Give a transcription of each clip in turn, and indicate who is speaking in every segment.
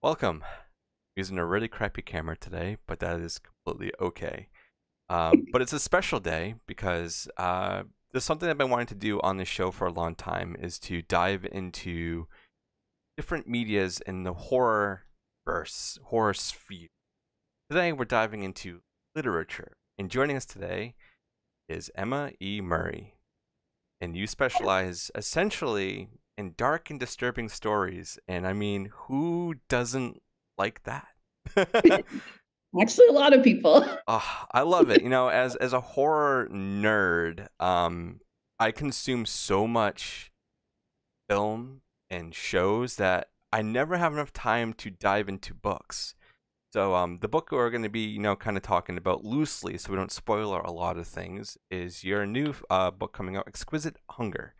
Speaker 1: Welcome. Using a really crappy camera today, but that is completely okay. But it's a special day because there's something I've been wanting to do on this show for a long time is to dive into different medias in the horror verse, horror sphere. Today we're diving into literature, and joining us today is Emma E. Murray. And you specialize essentially in dark and disturbing stories. And I mean, who doesn't like that?
Speaker 2: Actually, a lot of people.
Speaker 1: I love it. As a horror nerd, I consume so much film and shows that I never have enough time to dive into books. So the book we're going to be, kind of talking about loosely, so we don't spoil a lot of things, is your new book coming out, Exquisite Hunger,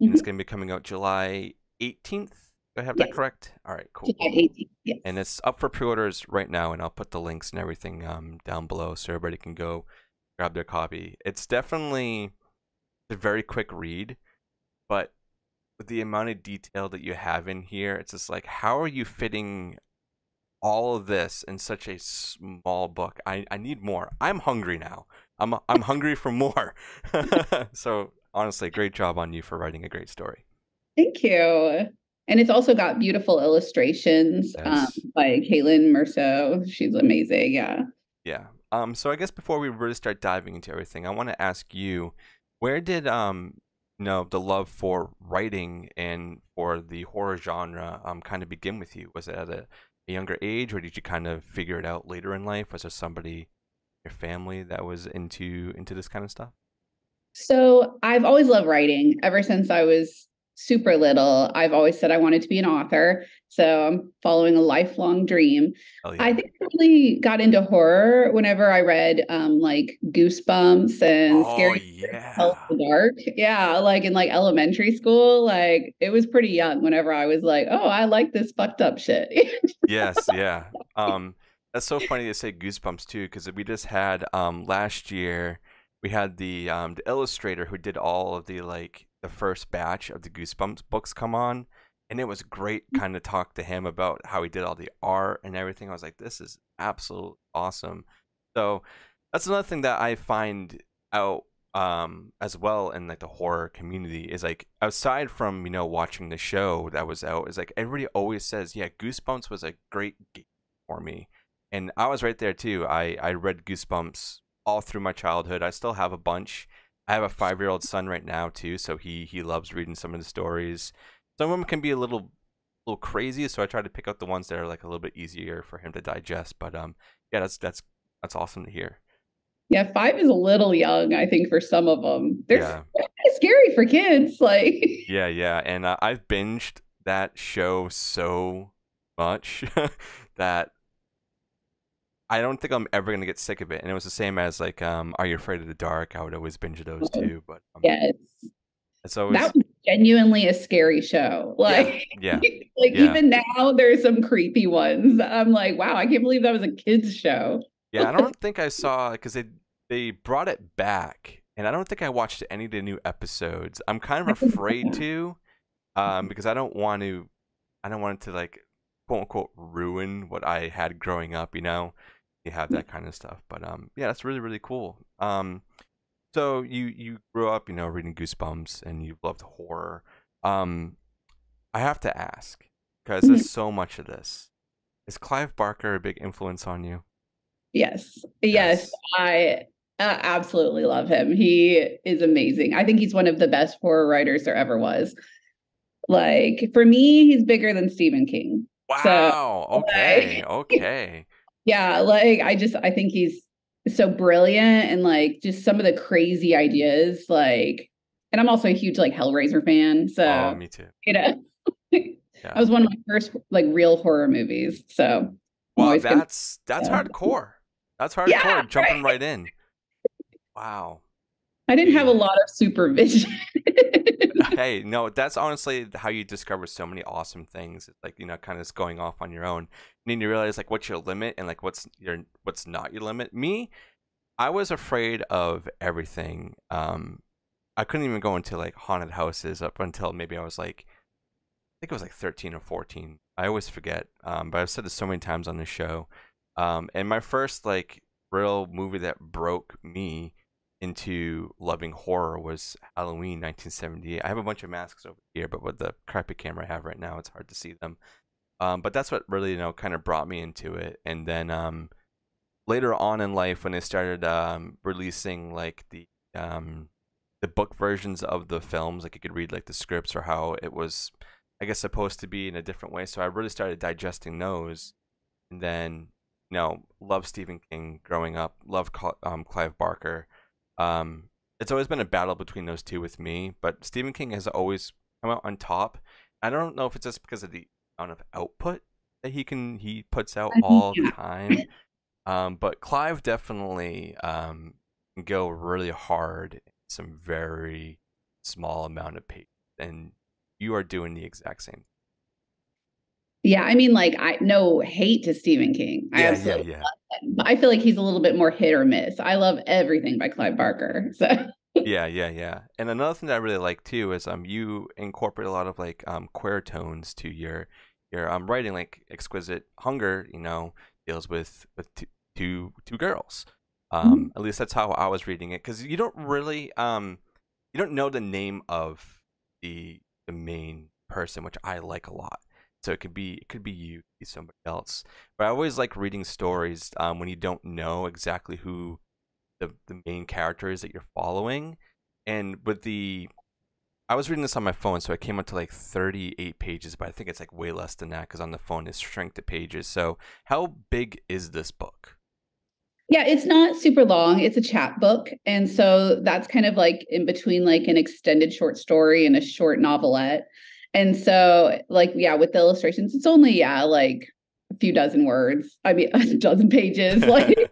Speaker 1: and it's
Speaker 2: Mhm.
Speaker 1: going to be coming out July 18th. Do I have that
Speaker 2: Yes,
Speaker 1: correct? All right, cool,
Speaker 2: July
Speaker 1: cool.
Speaker 2: 18th. Yes.
Speaker 1: And it's up for pre-orders right now, and I'll put the links and everything down below so everybody can go grab their copy. It's definitely a very quick read, but with the amount of detail that you have in here, it's just like, how are you fitting all of this in such a small book? I need more. I'm hungry now. I'm hungry for more. So honestly, great job on you for writing a great story.
Speaker 2: Thank you. And it's also got beautiful illustrations
Speaker 1: Yes.
Speaker 2: by Caitlin Merceau. She's amazing. Yeah.
Speaker 1: Yeah. So I guess before we really start diving into everything, I want to ask you, where did the love for writing and for the horror genre kind of begin with you? Was it at a younger age, or did you kind of figure it out later in life? Was there somebody in your family that was into this kind of stuff?
Speaker 2: So I've always loved writing ever since I was super little. I've always said I wanted to be an author. So I'm following a lifelong dream.
Speaker 1: Oh
Speaker 2: I
Speaker 1: yeah.
Speaker 2: think I really got into horror whenever I read like Goosebumps and
Speaker 1: Oh
Speaker 2: Scary Tales
Speaker 1: yeah.
Speaker 2: in the Dark. Yeah, like in like elementary school. Like it was pretty young whenever I was like, oh, I like this fucked up shit.
Speaker 1: Yes, yeah. That's so funny to say Goosebumps too, because we just had last year we had the illustrator who did all of the first batch of the Goosebumps books come on, and it was great kind of talk to him about how he did all the art and everything. I was like, this is absolute awesome. So that's another thing that I find out as well in like the horror community is like, aside from watching the show that was out, is like everybody always says, yeah, Goosebumps was a great game for me, and I was right there too. I read Goosebumps all through my childhood. I still have a bunch. I have a 5-year-old son right now too, so he loves reading some of the stories. Some of them can be a little crazy, so I try to pick out the ones that are like a little bit easier for him to digest. But yeah, that's awesome to hear.
Speaker 2: Yeah, 5 is a little young, I think, for some of them. They're
Speaker 1: Yeah.
Speaker 2: kind of scary for kids. Like,
Speaker 1: Yeah, yeah, and I've binged that show so much that I don't think I'm ever gonna get sick of it. And it was the same as like, Are You Afraid of the Dark? I would always binge those too, but
Speaker 2: yes,
Speaker 1: it's
Speaker 2: that
Speaker 1: always,
Speaker 2: was genuinely a scary show.
Speaker 1: yeah,
Speaker 2: Like,
Speaker 1: yeah,
Speaker 2: like
Speaker 1: yeah,
Speaker 2: even now, there's some creepy ones. I'm like, wow, I can't believe that was a kids show.
Speaker 1: yeah. I don't think I saw because they brought it back, and I don't think I watched any of the new episodes. I'm kind of afraid to, because I don't want it to like quote unquote ruin what I had growing up. You have that kind of stuff. But yeah, that's really really cool. So you grew up, reading Goosebumps, and you loved horror. Um, I have to ask because there's so much of this. Is Clive Barker a big influence on you?
Speaker 2: Yes, yes,
Speaker 1: Yes.
Speaker 2: I absolutely love him. He is amazing. I think he's one of the best horror writers there ever was. Like for me, he's bigger than Stephen King. So,
Speaker 1: Wow. Okay.
Speaker 2: like,
Speaker 1: Okay.
Speaker 2: yeah, like I think he's so brilliant and like just some of the crazy ideas. Like, and I'm also a huge like Hellraiser fan.
Speaker 1: Oh,
Speaker 2: So,
Speaker 1: me too.
Speaker 2: you know, that
Speaker 1: Yeah.
Speaker 2: was one of my first like real horror movies. So I'm
Speaker 1: Wow.
Speaker 2: always gonna,
Speaker 1: That's
Speaker 2: uh,
Speaker 1: hardcore. That's
Speaker 2: yeah,
Speaker 1: hardcore. Jumping
Speaker 2: right.
Speaker 1: right in. Wow.
Speaker 2: I didn't have a
Speaker 1: Hey.
Speaker 2: lot of supervision.
Speaker 1: Hey, no, that's honestly how you discover so many awesome things. It's like, kind of just going off on your own. And then you realize like what's your limit and like what's not your limit. Me, I was afraid of everything. I couldn't even go into like haunted houses up until maybe I was like, I think it was like 13 or 14. I always forget, but I've said this so many times on the show. And my first like real movie that broke me into loving horror was Halloween 1978. I have a bunch of masks over here, but with the crappy camera I have right now, it's hard to see them. But that's what really, kind of brought me into it. And then later on in life, when they started releasing like the book versions of the films, like you could read like the scripts or how it was, I guess, supposed to be in a different way. So I really started digesting those, and then love Stephen King growing up, love Clive Barker. It's always been a battle between those two with me, but Stephen King has always come out on top. I don't know if it's just because of the amount of output that he puts out all the
Speaker 2: Yeah.
Speaker 1: time. But Clive definitely can go really hard in some very small amount of pages, and you are doing the exact same.
Speaker 2: Yeah, I mean, like, I no hate to Stephen King. I
Speaker 1: Yeah, yeah,
Speaker 2: absolutely
Speaker 1: yeah.
Speaker 2: love him, but I feel like he's a little bit more hit or miss. I love everything by Clive Barker. So
Speaker 1: Yeah, yeah, yeah. And another thing that I really like too is you incorporate a lot of like queer tones to your writing, like Exquisite Hunger, deals with two girls. At least that's how I was reading it, because you don't really you don't know the name of the main person, which I like a lot. So it could be you, it could be somebody else. But I always like reading stories when you don't know exactly who the main character is that you're following. And I was reading this on my phone, so I came up to like 38 pages, but I think it's like way less than that because on the phone it's shrink to pages. So how big is this book?
Speaker 2: yeah, it's not super long. It's a chapbook. And so that's kind of like in between like an extended short story and a short novelette. And so, like, yeah, with the illustrations, it's only, yeah, like a few dozen words. I mean, a dozen pages, like,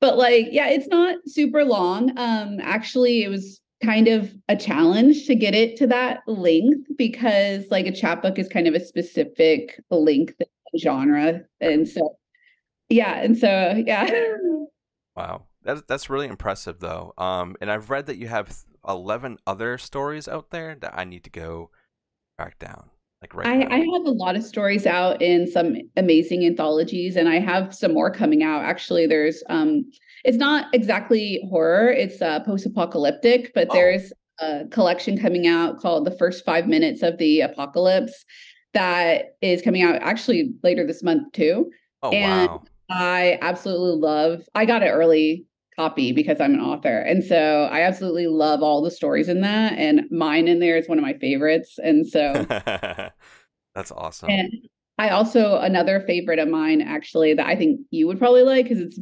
Speaker 2: but like, yeah, it's not super long. Actually, it was kind of a challenge to get it to that length because like a chapbook is kind of a specific length genre. And so yeah, and so yeah.
Speaker 1: Wow, that's really impressive though. And I've read that you have 11 other stories out there that I need to go track down, like right
Speaker 2: I
Speaker 1: now.
Speaker 2: have a lot of stories out in some amazing anthologies, and I have some more coming out. Actually, there's it's not exactly horror, it's post-apocalyptic, but
Speaker 1: Oh,
Speaker 2: there's a collection coming out called The First 5 Minutes of the Apocalypse that is coming out actually later this month too.
Speaker 1: oh
Speaker 2: And
Speaker 1: wow.
Speaker 2: I absolutely love, I got an early copy because I'm an author. And so I absolutely love all the stories in that. And mine in there is one of my favorites. And so,
Speaker 1: That's awesome.
Speaker 2: and I also, another favorite of mine actually that I think you would probably like because it's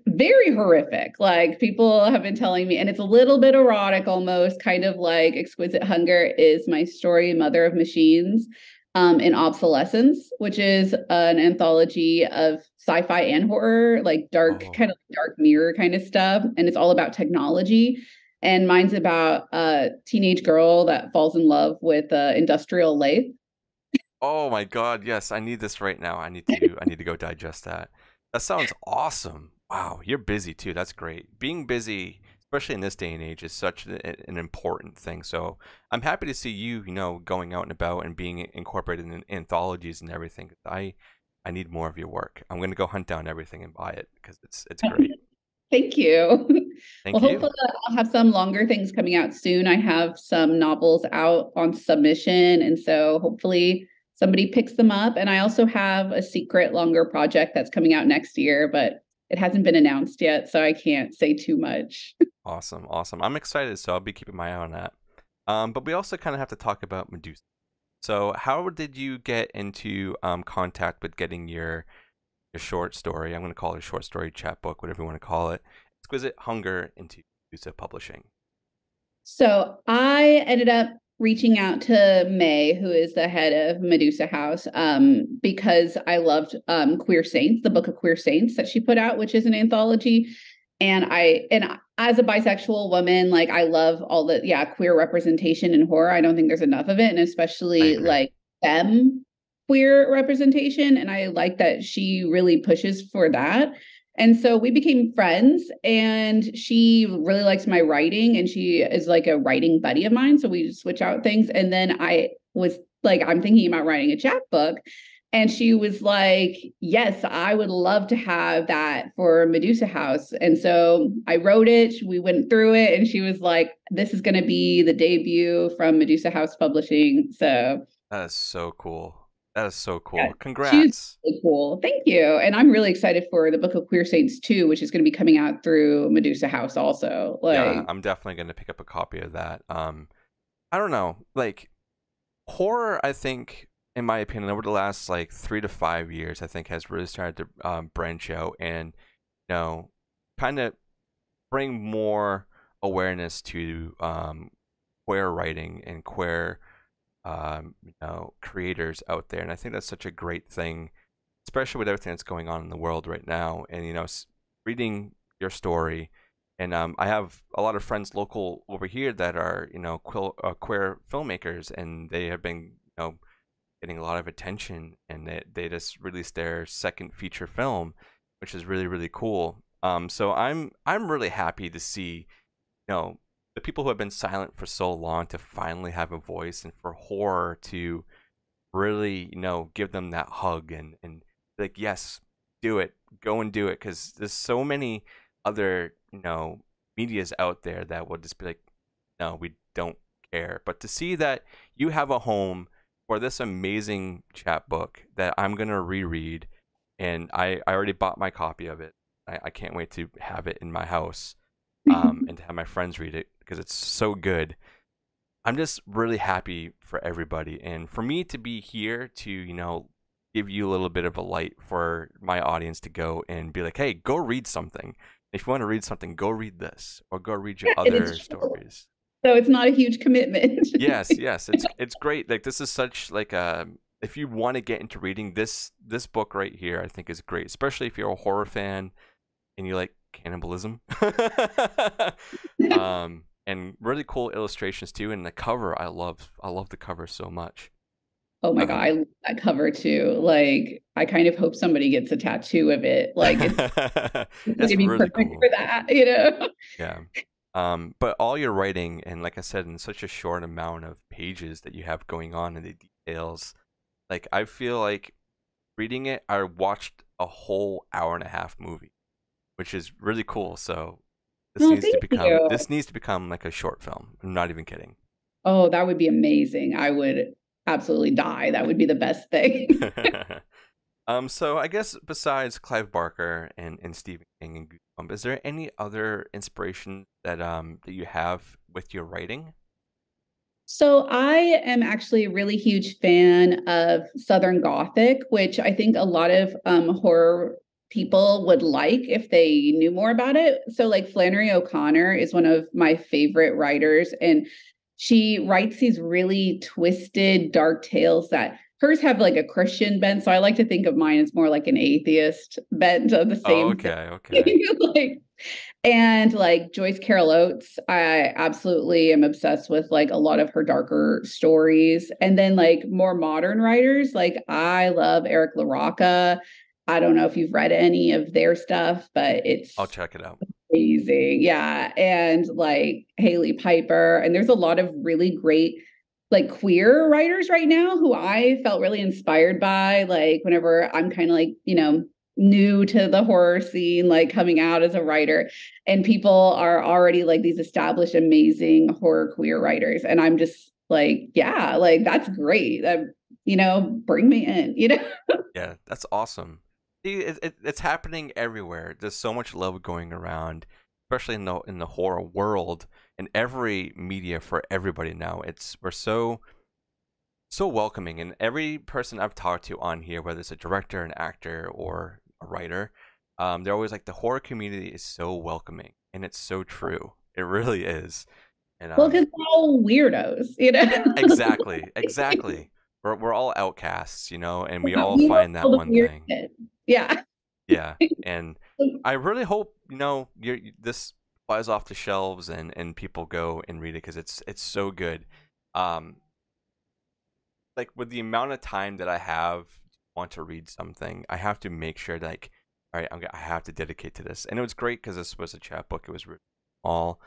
Speaker 2: very horrific. Like people have been telling me, and it's a little bit erotic almost, kind of like Exquisite Hunger is my story, Mother of Machines, in Obsolescence, which is an anthology of sci-fi and horror, like dark,
Speaker 1: Oh,
Speaker 2: kind of dark mirror kind of stuff. And it's all about technology. And mine's about a teenage girl that falls in love with an industrial lathe.
Speaker 1: oh my God, yes, I need this right now. I need to go digest that. That sounds awesome. Wow, you're busy too. That's great. Being busy, especially in this day and age, is such an important thing. So I'm happy to see you, going out and about and being incorporated in anthologies and everything. I need more of your work. I'm gonna go hunt down everything and buy it because it's great.
Speaker 2: Thank you. Well,
Speaker 1: Thank you.
Speaker 2: hopefully I'll have some longer things coming out soon. I have some novels out on submission, and so hopefully somebody picks them up. And I also have a secret longer project that's coming out next year, but it hasn't been announced yet, so I can't say too much.
Speaker 1: Awesome, awesome. I'm excited, so I'll be keeping my eye on that. But we also kind of have to talk about Medusa. So, how did you get into contact with getting your short story? I'm going to call it a short story chapbook, whatever you want to call it. Exquisite Hunger into Medusa Publishing.
Speaker 2: So I ended up reaching out to May, who is the head of Medusa House, because I loved Queer Saints, the book of Queer Saints that she put out, which is an anthology. And as a bisexual woman, like I love all the queer representation in horror. I don't think there's enough of it, and
Speaker 1: I
Speaker 2: especially
Speaker 1: agree.
Speaker 2: like femme queer representation. And I like that she really pushes for that. And so we became friends, and she really likes my writing, and she is like a writing buddy of mine. So we switch out things. And then I was like, I'm thinking about writing a chapbook. And she was like, yes, I would love to have that for Medusa House. And so I wrote it, we went through it, and she was like, this is going to be the debut from Medusa House Publishing. So
Speaker 1: That is so cool. That is so
Speaker 2: yeah,
Speaker 1: cool.
Speaker 2: she was
Speaker 1: Congrats.
Speaker 2: really cool. Thank you. And I'm really excited for the Book of Queer Saints too, which is going to be coming out through Medusa House also.
Speaker 1: Yeah,
Speaker 2: Like,
Speaker 1: I'm definitely gonna pick up a copy of that. I don't know, like horror. I think, in my opinion, over the last like 3 to 5 years, I think has really started to branch out and kind of bring more awareness to queer writing and queer creators out there. And I think that's such a great thing, especially with everything that's going on in the world right now. And reading your story, and I have a lot of friends local over here that are queer filmmakers, and they have been getting a lot of attention, and they just released their second feature film, which is really really cool. So I'm really happy to see the people who have been silent for so long to finally have a voice, and for horror to really give them that hug and like, yes, do it, go and do it, because there's so many other medias out there that will just be like, no, we don't care. But to see that you have a home for this amazing chapbook that I'm gonna reread, and I already bought my copy of it. I can't wait to have it in my house, and to have my friends read it because it's so good. I'm just really happy for everybody, and for me to be here to give you a little bit of a light for my audience to go and be like, hey, go read something. If you want to read something, go read this or go read your
Speaker 2: and
Speaker 1: other
Speaker 2: it's true.
Speaker 1: stories.
Speaker 2: So it's not a huge commitment.
Speaker 1: Yes, yes, it's great. Like, this is such like a, if you want to get into reading, this book right here, I think is great, especially if you're a horror fan and you like cannibalism. And really cool illustrations too, and the cover, I love the cover so much.
Speaker 2: Oh my God, I
Speaker 1: Um,
Speaker 2: love that cover too. Like, I kind of hope somebody gets a tattoo of it. Like, it's going
Speaker 1: it's
Speaker 2: to be
Speaker 1: really
Speaker 2: perfect for
Speaker 1: cool.
Speaker 2: that.
Speaker 1: Yeah. But all your writing, and like I said, in such a short amount of pages that you have going on, and the details, like, I feel like reading it, I watched a whole hour and a half movie, which is really cool. So
Speaker 2: No, thank you.
Speaker 1: this needs to become like a short film. I'm not even kidding.
Speaker 2: Oh, that would be amazing. I would absolutely die. That would be the best thing.
Speaker 1: So I guess besides Clive Barker and Stephen King and Goosebumps, is there any other inspiration that you have with your writing?
Speaker 2: So I am actually a really huge fan of Southern Gothic, which I think a lot of horror people would like if they knew more about it. So like Flannery O'Connor is one of my favorite writers, and she writes these really twisted, dark tales that hers have like a Christian bent. So I like to think of mine as more like an atheist bent of the
Speaker 1: Oh,
Speaker 2: same
Speaker 1: okay, okay.
Speaker 2: thing. like and like Joyce Carol Oates, I absolutely am obsessed with like a lot of her darker stories. And then like more modern writers, like I love Eric LaRocca. I don't know if you've read any of their stuff, but
Speaker 1: I'll
Speaker 2: it's
Speaker 1: check it out.
Speaker 2: amazing. Yeah. And like Haley Piper. And there's a lot of really great like queer writers right now who I felt really inspired by. Like whenever I'm kind of like, new to the horror scene, like coming out as a writer, and people are already like these established, amazing horror queer writers. And I'm just like, yeah, like that's great. That, bring me in.
Speaker 1: Yeah, that's awesome. See, it's happening everywhere. There's so much love going around, especially in the horror world, in every media for everybody now. We're so welcoming, and every person I've talked to on here, whether it's a director, an actor, or a writer, they're always like, the horror community is so welcoming, and it's so true. It really is. And
Speaker 2: Well, because we're all weirdos.
Speaker 1: exactly, exactly. We're all outcasts, and we all
Speaker 2: We love
Speaker 1: find
Speaker 2: all
Speaker 1: that
Speaker 2: the
Speaker 1: one
Speaker 2: weird
Speaker 1: thing.
Speaker 2: shit. Yeah.
Speaker 1: Yeah, and I really hope this flies off the shelves, and people go and read it because it's so good. Um, like, with the amount of time that I have want to read something, I have to make sure that, like, all right, I have to dedicate to this. And it was great because this was a chapbook. It was really small,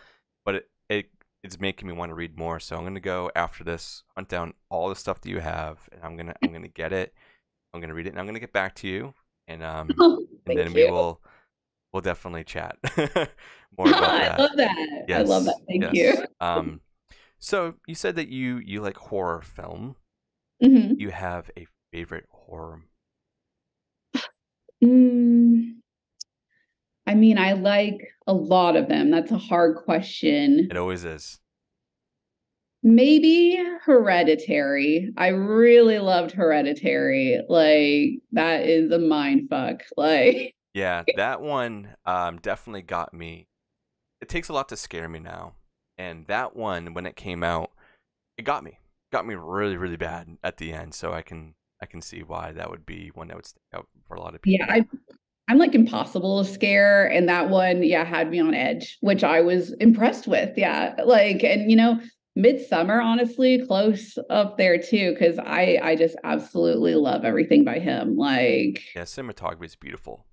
Speaker 1: but it it's making me want to read more. So I'm gonna go after this, hunt down all the stuff that you have, and I'm gonna get it. I'm gonna read it, and I'm gonna get back to you, and
Speaker 2: Oh,
Speaker 1: and then
Speaker 2: thank you.
Speaker 1: we'll definitely chat more about
Speaker 2: I
Speaker 1: that.
Speaker 2: love that. I love that.
Speaker 1: Yes,
Speaker 2: Thank you.
Speaker 1: yes. So you said that you like horror film.
Speaker 2: Hmm.
Speaker 1: You have a favorite horror?
Speaker 2: Mm, I mean, I like a lot of them. That's a hard question.
Speaker 1: It always is.
Speaker 2: Maybe Hereditary. I really loved Hereditary. Like that is a mind fuck. Like
Speaker 1: Yeah, that one definitely got me. It takes a lot to scare me now, and that one when it came out, got me really really bad at the end. So I can see why that would be one that would stick out for a lot of
Speaker 2: yeah,
Speaker 1: people.
Speaker 2: I'm like impossible to scare. And that one, yeah, had me on edge, which I was impressed with. Yeah. Like, and Midsummer, honestly, close up there too, because I just absolutely love everything by him. Like,
Speaker 1: Yeah, cinematography is beautiful,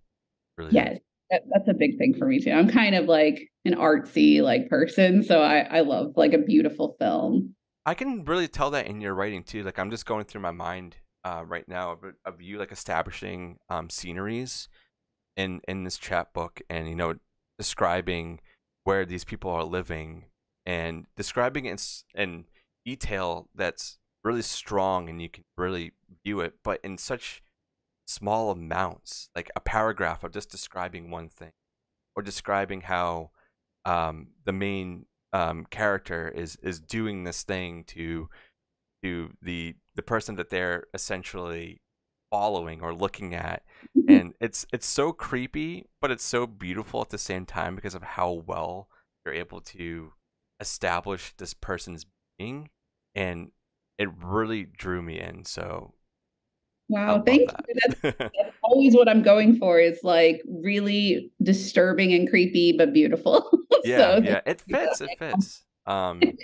Speaker 1: really is.
Speaker 2: yes, that's a big thing for me too. I'm kind of like an artsy like person. So I love like a beautiful film.
Speaker 1: I can really tell that in your writing too. Like I'm just going through my mind right now of you like establishing sceneries in this chapbook, and describing where these people are living, and describing it in detail that's really strong, and you can really view it, but in such small amounts, like a paragraph of just describing one thing, or describing how the main character is doing this thing to the person that they're essentially following or looking at, and it's so creepy, but it's so beautiful at the same time because of how well you're able to establish this person's being, and it really drew me in. So I
Speaker 2: Wow,
Speaker 1: love
Speaker 2: thank you.
Speaker 1: that.
Speaker 2: That's always what I'm going for is like really disturbing and creepy, but beautiful.
Speaker 1: Yeah,
Speaker 2: So
Speaker 1: yeah, it fits. It fits.
Speaker 2: thank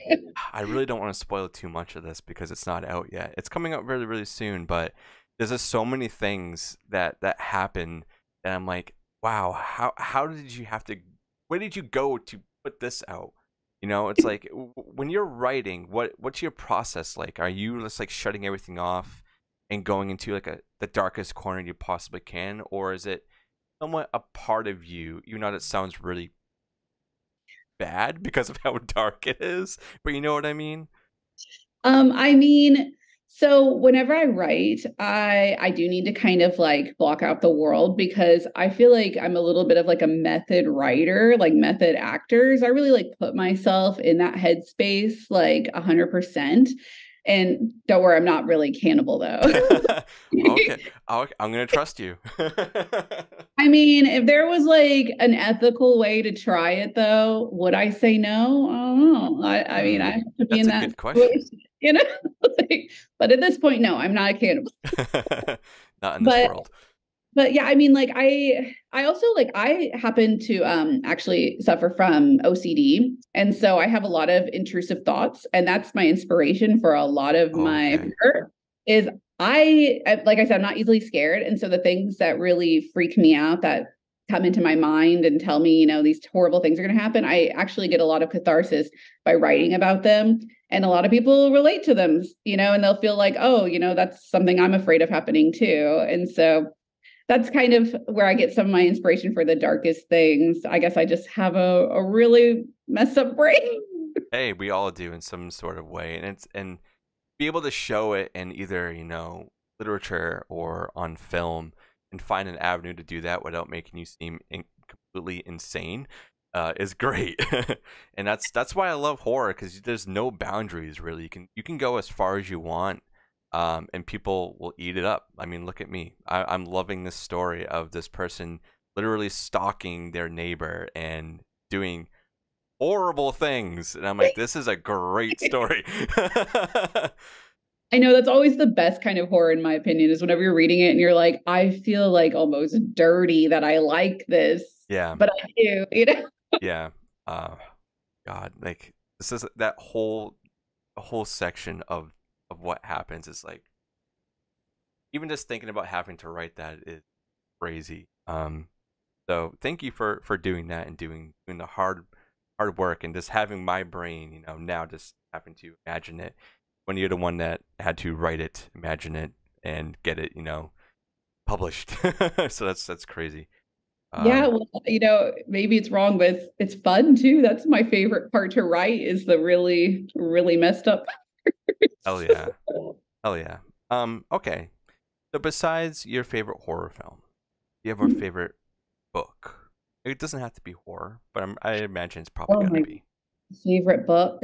Speaker 1: I really don't want to spoil too much of this because it's not out yet. It's coming out really, really soon, but there's just so many things that happen, and I'm like, wow, how did you have to? Where did you go to put this out? It's like when you're writing, what's your process like? Are you just like shutting everything off and going into like the darkest corner you possibly can, or is it somewhat a part of you? You know, that sounds really bad because of how dark it is, but you know what I mean?
Speaker 2: I mean, so whenever I write, I do need to kind of like block out the world because I feel like I'm a little bit of like a method writer, like method actors. I really like put myself in that headspace like 100%. And don't worry, I'm not really cannibal though.
Speaker 1: Okay, I'm gonna trust you.
Speaker 2: I mean, if there was like an ethical way to try it, though, would I say no? I don't know. I mean, I
Speaker 1: Hmm,
Speaker 2: have to be
Speaker 1: that's
Speaker 2: in
Speaker 1: a
Speaker 2: that
Speaker 1: good question.
Speaker 2: situation, you know. Like, but at this point, no, I'm not a cannibal.
Speaker 1: Not in this
Speaker 2: But
Speaker 1: world.
Speaker 2: but yeah, I mean, like I also like I happen to actually suffer from OCD, and so I have a lot of intrusive thoughts, and that's my inspiration for a lot of my
Speaker 1: Okay.
Speaker 2: work. Is like I said, I'm not easily scared, and so the things that really freak me out that come into my mind and tell me, these horrible things are going to happen, I actually get a lot of catharsis by writing about them. And a lot of people relate to them, and they'll feel like, oh, that's something I'm afraid of happening too. And so that's kind of where I get some of my inspiration for the darkest things. I guess I just have a really messed up brain.
Speaker 1: Hey, we all do in some sort of way, and be able to show it in either literature or on film, and find an avenue to do that without making you seem completely insane, is great. And that's why I love horror, because there's no boundaries really. You can go as far as you want, and people will eat it up. I mean, look at me. I'm loving this story of this person literally stalking their neighbor and doing horrible things, and I'm like, this is a great story.
Speaker 2: I know that's always the best kind of horror, in my opinion, is whenever you're reading it and you're like, I feel like almost dirty that I like this,
Speaker 1: Yeah,
Speaker 2: but I do.
Speaker 1: yeah. Uh, God, like this is that whole section of what happens is like, even just thinking about having to write that is crazy. So thank you for doing that and doing the hard hard work and just having my brain, now just having to imagine it when you're the one that had to write it, imagine it, and get it, published. So that's crazy.
Speaker 2: Yeah,
Speaker 1: Um,
Speaker 2: well, maybe it's wrong, but it's fun too. That's my favorite part to write is the really, really messed up
Speaker 1: hell
Speaker 2: parts.
Speaker 1: yeah, hell yeah. Okay. So besides your favorite horror film, do you have a favorite book? It doesn't have to be horror, but I imagine it's probably
Speaker 2: Oh
Speaker 1: gonna
Speaker 2: my
Speaker 1: be.
Speaker 2: favorite book.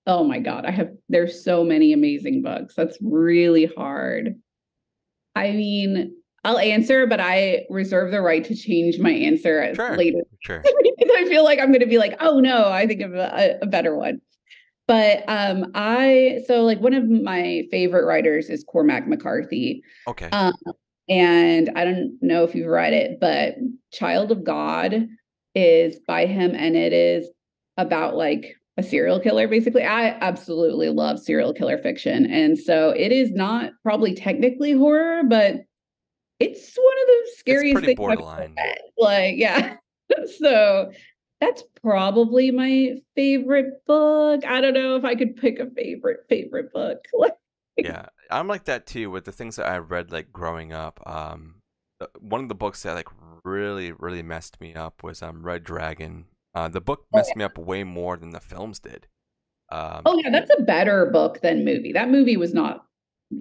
Speaker 2: Oh my God. There's so many amazing books. That's really hard. I mean, I'll answer, but I reserve the right to change my answer
Speaker 1: Sure,
Speaker 2: later.
Speaker 1: sure.
Speaker 2: Because I feel like I'm going to be like, oh no, I think of a better one. But so like one of my favorite writers is Cormac McCarthy.
Speaker 1: Okay.
Speaker 2: Um, and I don't know if you've read it, but Child of God is by him, and it is about like a serial killer, basically. I absolutely love serial killer fiction. And so it is not probably technically horror, but it's one of the
Speaker 1: It's
Speaker 2: scariest
Speaker 1: pretty
Speaker 2: things I've ever
Speaker 1: borderline.
Speaker 2: read. Like, yeah. So that's probably my favorite book. I don't know if I could pick a favorite book.
Speaker 1: Yeah, I'm like that too with the things that I read like growing up. One of the books that like really really messed me up was Red Dragon. The book messed me up way more than the films did. Um,
Speaker 2: Oh yeah, that's a better book than movie. That movie was not,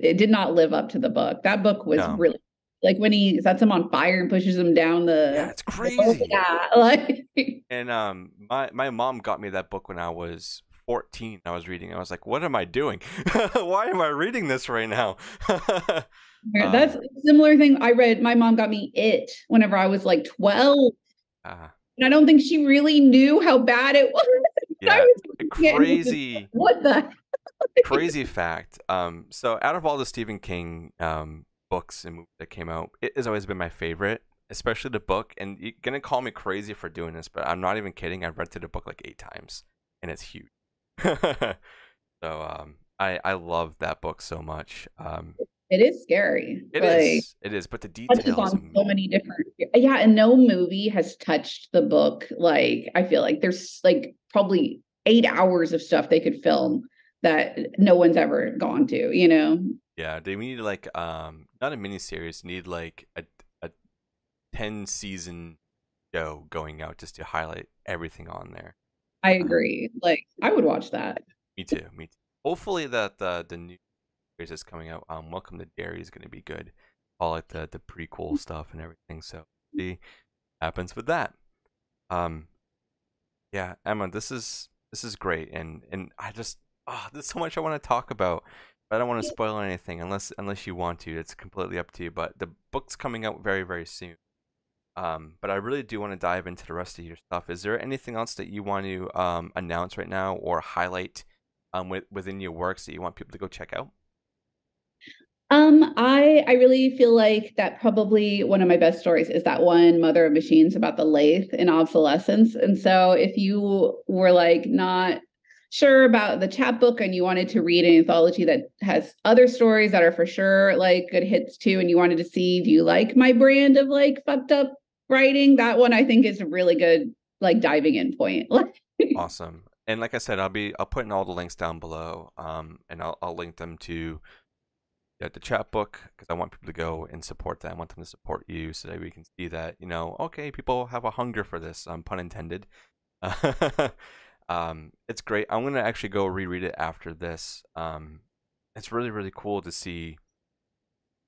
Speaker 2: it did not live up to the book. That book was
Speaker 1: no,
Speaker 2: really like when he sets him on fire and pushes him down
Speaker 1: yeah,
Speaker 2: the
Speaker 1: it's
Speaker 2: hill.
Speaker 1: crazy.
Speaker 2: Yeah, like
Speaker 1: And my mom got me that book when I was 14. I was reading. I was like, what am I doing? Why am I reading this right now?
Speaker 2: that's
Speaker 1: um,
Speaker 2: a similar thing I read. My mom got me It whenever I was like 12.
Speaker 1: uh,
Speaker 2: And I don't think she really knew how bad it was. I
Speaker 1: yeah,
Speaker 2: was
Speaker 1: a
Speaker 2: reading it and was just like,
Speaker 1: crazy
Speaker 2: what the
Speaker 1: crazy fact. So out of all the Stephen King books and movies that came out, it has always been my favorite, especially the book. And you're gonna call me crazy for doing this, but I'm not even kidding. I've read through the book like 8 times, and it's huge. So I love that book so much.
Speaker 2: it is scary.
Speaker 1: It
Speaker 2: Like
Speaker 1: is, it is, but the
Speaker 2: touches
Speaker 1: details,
Speaker 2: on so many different, yeah, and no movie has touched the book. Like I feel like there's like probably 8 hours of stuff they could film that no one's ever gone to.
Speaker 1: yeah, they need like not a mini series, need like a 10 season show going out just to highlight everything on there.
Speaker 2: I
Speaker 1: Um,
Speaker 2: agree. Like I would watch that.
Speaker 1: Me too. Me too. Hopefully that the new series is coming out. Welcome to Derry is going to be good. All like the prequel stuff and everything. So see happens with that. Um, yeah, Emma, this is great, and I just there's so much I want to talk about, but I don't want to spoil anything unless you want to. It's completely up to you. But the book's coming out very very soon. But I really do want to dive into the rest of your stuff. Is there anything else that you want to announce right now or highlight within your works that you want people to go check out?
Speaker 2: I really feel like that probably one of my best stories is that one Mother of Machines about the lathe and obsolescence. And so if you were like not sure about the chapbook and you wanted to read an anthology that has other stories that are for sure like good hits too, and you wanted to see, do you like my brand of like fucked up writing? That one I think is a really good like diving in point.
Speaker 1: Awesome. And like I said, I'll put in all the links down below. And I'll link them to the chat book because I want people to go and support that. I want them to support you so that we can see that okay, people have a hunger for this. Pun intended. It's great. I'm gonna actually go reread it after this. It's really really cool to see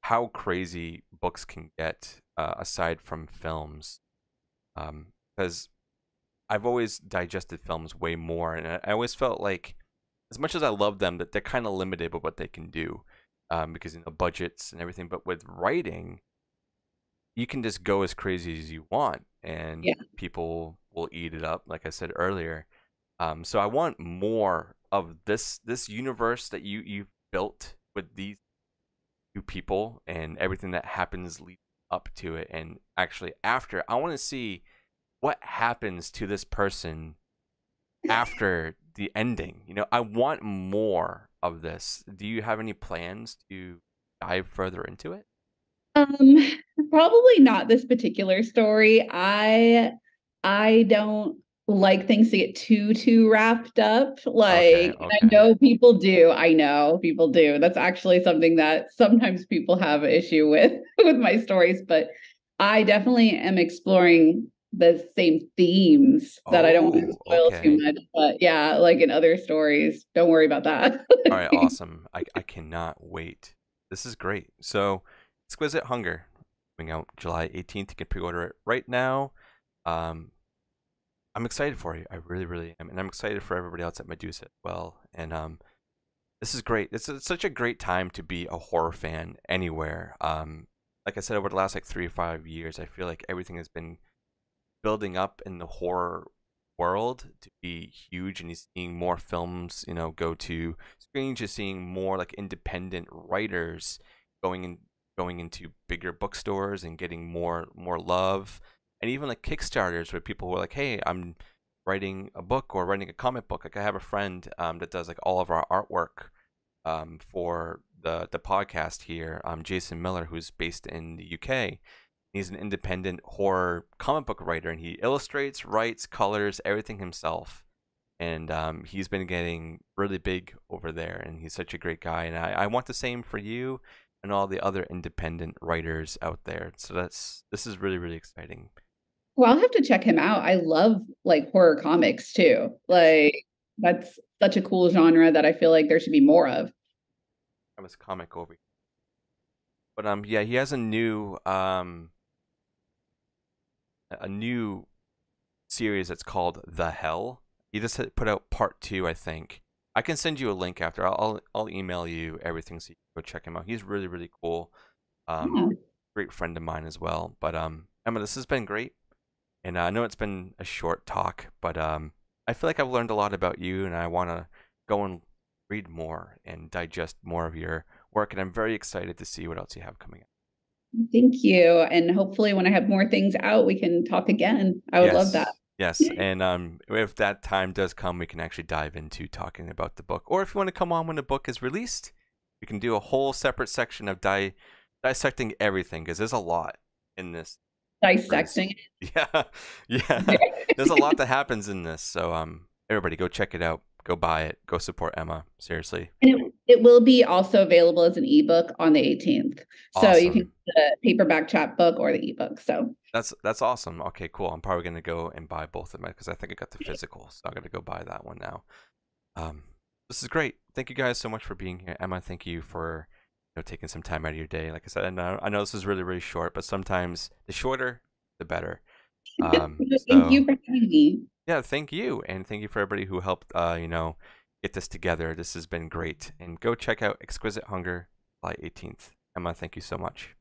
Speaker 1: how crazy books can get aside from films. Because I've always digested films way more, and I always felt like, as much as I love them, that they're kind of limited with what they can do, because budgets and everything. But with writing, you can just go as crazy as you want, and
Speaker 2: Yeah.
Speaker 1: people will eat it up. Like I said earlier, so I want more of this universe that you've built with these two people and everything that happens leading up to it, and actually after. I want to see what happens to this person after the ending. I want more of this. Do you have any plans to dive further into it?
Speaker 2: Um, Probably not this particular story. I don't like things to get too wrapped up.
Speaker 1: Okay,
Speaker 2: Like, and I
Speaker 1: okay.
Speaker 2: know people do. I know people do. That's actually something that sometimes people have an issue with with my stories, but I definitely am exploring the same themes that I don't want to
Speaker 1: Oh,
Speaker 2: spoil too
Speaker 1: okay.
Speaker 2: much. But yeah, like in other stories, don't worry about that.
Speaker 1: All right, awesome. I cannot wait. This is great. So, Exquisite Hunger coming out July 18th. You can pre-order it right now. Um, I'm excited for you. I really, really am, and I'm excited for everybody else at Medusa as well. And this is great. It's such a great time to be a horror fan anywhere. Like I said, over the last like 3 or 5 years, I feel like everything has been building up in the horror world to be huge, and he's seeing more films, go to screens. Just seeing more like independent writers going in, going into bigger bookstores and getting more love, and even like Kickstarters where people were like, "Hey, I'm writing a book or writing a comic book." Like I have a friend that does like all of our artwork for the podcast here, Jason Miller, who's based in the UK. He's an independent horror comic book writer, and he illustrates, writes, colors, everything himself. And he's been getting really big over there, and he's such a great guy. And I want the same for you and all the other independent writers out there. So this is really, really exciting.
Speaker 2: Well, I'll have to check him out. I love like horror comics too.
Speaker 1: Yes,
Speaker 2: Like that's such a cool genre that I feel like there should be more of.
Speaker 1: I was comic over here. But yeah, he has a new series that's called The Hell. He just put out part two, I think. I can send you a link after. I'll email you everything so you can go check him out. He's really, really cool.
Speaker 2: Yeah.
Speaker 1: Great friend of mine as well. But Emma, this has been great, and I know it's been a short talk, but I feel like I've learned a lot about you, and I want to go and read more and digest more of your work, and I'm very excited to see what else you have coming up.
Speaker 2: Thank you. And hopefully when I have more things out, we can talk again. I would love that.
Speaker 1: Yes, yes, and if that time does come, we can actually dive into talking about the book. Or if you want to come on when the book is released, we can do a whole separate section of dissecting everything because there's a lot in this.
Speaker 2: Dissecting.
Speaker 1: Yeah, yeah. There's a lot that happens in this. So everybody go check it out. Go buy it. Go support Emma. Seriously.
Speaker 2: And it will be also available as an ebook on the 18th. So you can
Speaker 1: Awesome.
Speaker 2: get the paperback chapbook or the ebook. So
Speaker 1: That's awesome. Okay, cool. I'm probably gonna go and buy both of them because I think I got the physical, so I'm gonna go buy that one now. Um, this is great. Thank you guys so much for being here, Emma. Thank you for taking some time out of your day. Like I said, I know this is really really short, but sometimes the shorter, the better.
Speaker 2: thank
Speaker 1: So
Speaker 2: you for having me.
Speaker 1: yeah, thank you, and thank you for everybody who helped. Get this together. This has been great, and go check out Exquisite Hunger, July 18th. Emma, thank you so much.